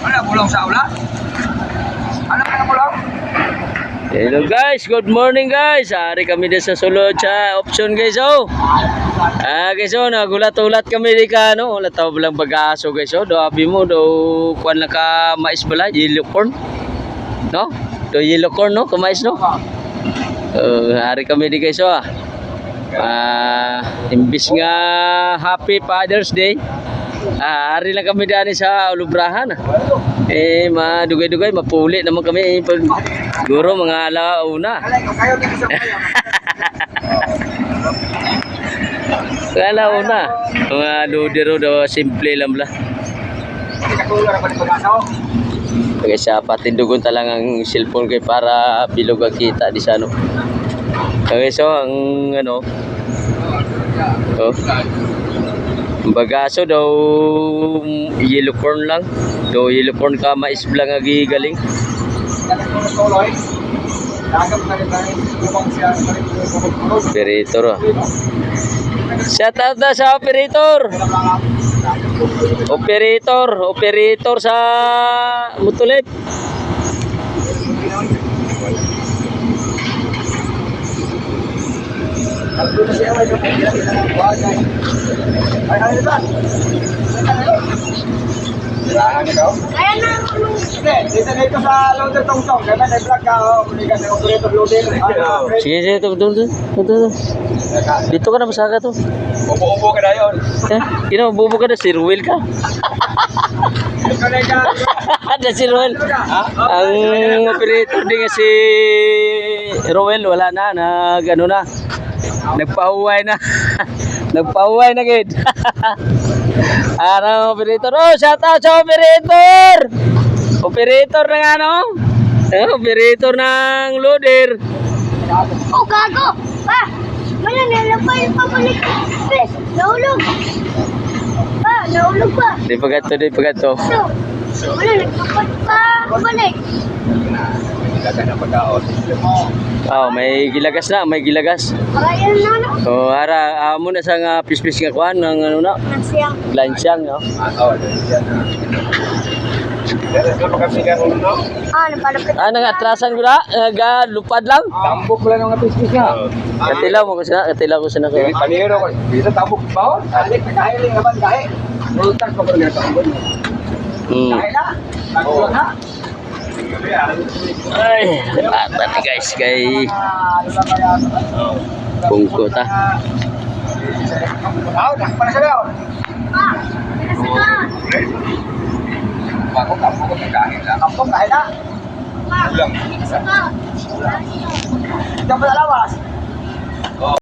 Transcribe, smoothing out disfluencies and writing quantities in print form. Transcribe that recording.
Wala bulong sa ulan. Ano ka na bulong? Hello guys, good morning guys. Ari kami din sa sulod sa option guys. Guys, nagulat-ulat kami di ka no. Wala tao bilang bagaso guys. Do abi mo do kuan lang ka mais bala, yellow corn. No? Do yellow corn no, kamais no. Ari kami di guys. Imbis nga Happy Father's Day. Ari lang kami dani sa Ulubrahan. Madugay-dugay, mapuli naman kami pag guro mga alauna. Alauna. Mga dudero daw simple lang bala. Kaya sa patindugon talang ang cellphone kay para bilog ang kita di sa ano. Kaya so ang ano. Bagaso daw yellow corn lang. Do yellow corn ka mais blang agi galing. Operator. Shout out na sa operator. Operator sa Mutulip. Ayan na. Dito dito sa loader tong-tong. Kaya may vlog ka o kuligan ng operator loader. Sige, ito. Dito ka na masaga to. Upo-upo ka na yun. Bubo ka na, sirwil ka. Ada si Roel. Ang operator din nga si Roel, wala na, ano na. Nagpahuway na. Nagpahuway na gid. Ano operator? Shout out sa operator. Operator ng ano? Operator ng loader. Oh, gago! Pa! Wala, nalapay pa balik. Bes, nahulog. Pa, nahulog pa. Di pagato. Wala, nagpapat pa balik. May gilagas na, may gilagas. Kaya na, no? Ara amo na sa nga pispis nga kuan ng ano na. Nagsiyang. Lansyang, no? Napalapit. Nangatrasan ko na, lupad lang. Tambok lang ng atis-tis na. Katilaw ko sila ko. Paniro ko. Dito tambok ba? Alik na kahiling naman kahit. Multas pa ko na tambok. Kahit na. Tambok na. Ay, tati guys, kay bungkot Para sa daw. Tambok ko kahit na. Tambok kahit na. Ulang. Diyan pa sa lawas.